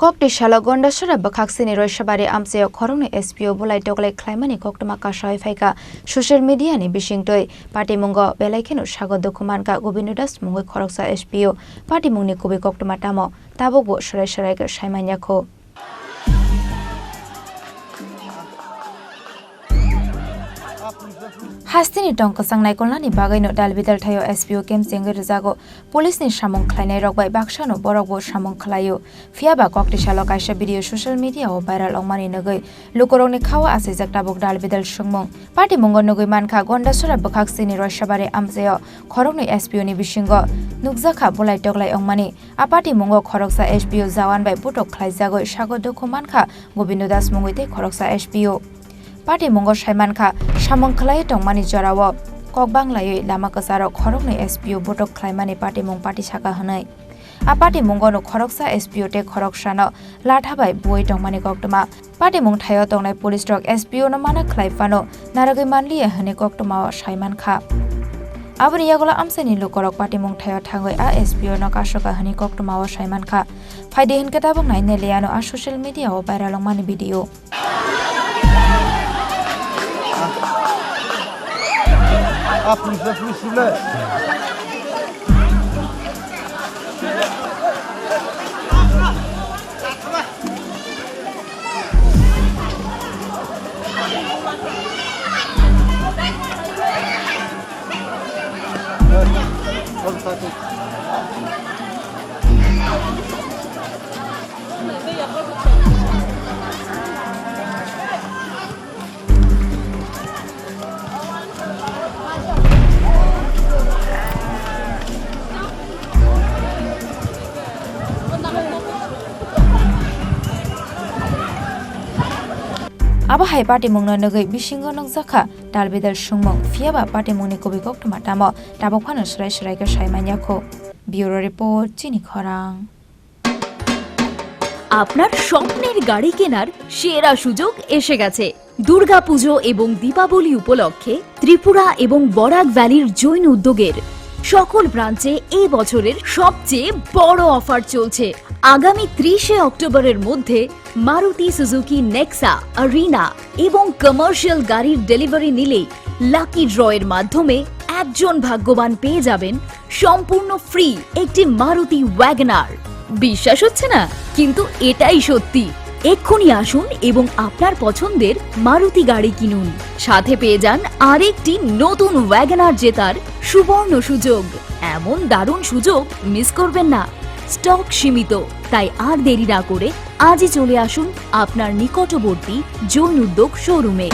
Koktisal Gondasura Bakaksini Raishyabari Amchaio Khoroknwi SPO Bolaitoklai Khlaimani Koktwma Kasoi Phaikha social media ni bisingtoi party mungo belaikenu sago dokumanka gobinodas mungoi khoroksa SPO party mungni kubi Koktwma tamo tabokbo sorai ke saimanyakho Hastini tongko sangnai kolani bagaino dalbidal thayo SPO kem chengai rujago police ni samong khlainai rokbai baksano borokbo samong khlaio fiaba Koktisal kaisa video social media o viral ongmani nagai lukorokni khawa asijak tabok dalbidal sungmong party mongo nagai mankha Gondasura Bakaksini Raishyabari Amchaio Khoroknwi SPO ni bisingo nukjakha Bolaitoklai ongmani a party mongo khoroksa SPO jawan bai putok khlaijago sago dokumankha gobinodas mungoi khoroksa SPO Party Mongo Saimankha Samong Khlai Tongmani Jorao Kokbanglai Lama Kasaro Khoroknwi SPO Botok Khlaimani Party Mong Party Saka Hanai A Party Mongo no Khoroksa SPO te Khoroksano Lathabai Boi Tongmani Koktwma Party Mong Thayo Tongnai Police Rock SPO no Mana Khlaifano Naragoi Manli Hane Koktwma Saimankha Aboni yagola amsani lukorok Party Mong Thayo Thangoi a SPO no Kasoka Hani Koktwma Saimankha Phaide hin ketabok naine leano a social media o viral mani video Aba hai party mongno nagai bisingo nokjakha dalbidal sungmong fiaba party mongni kobi Koktwma tamo tabokphano sorai ke saimanyakho bureau report Chini Khorang আপনার স্বপ্নের গাড়ি কেনার সেরা সুযোগ এসে গেছে দুর্গাপূজো এবং দীপাবলি উপলক্ষে ত্রিপুরা এবং বরাক ভ্যালির জৈন উদ্যোগের সকল ব্রাঞ্চে এই বছরের সবচেয়ে বড় অফার চলছে আগামী 30 অক্টোবরের মধ্যে মারুতি সুজুকি নেক্সা আরিনা এবং কমার্শিয়াল গাড়ির ডেলিভারি নিলেই লাকি ড্রয়ের মাধ্যমে একজন ভাগ্যবান পেয়ে যাবেন সম্পূর্ণ ফ্রি একটি মারুতি ওয়াগনার বিশ্বাস হচ্ছে না কিন্তু এটাই সত্যি এক্ষুনি আসুন এবং আপনার পছন্দের মারুতি গাড়ি কিনুন সাথে পেয়ে যান আরেকটি নতুন ওয়াগনার জেতার সুবর্ণ সুযোগ এমন দারুণ সুযোগ মিস করবেন না স্টক সীমিত তাই আর দেরি না করে আজই চলে আসুন আপনার নিকটবর্তী জৈন উদ্যোগ শোরুমে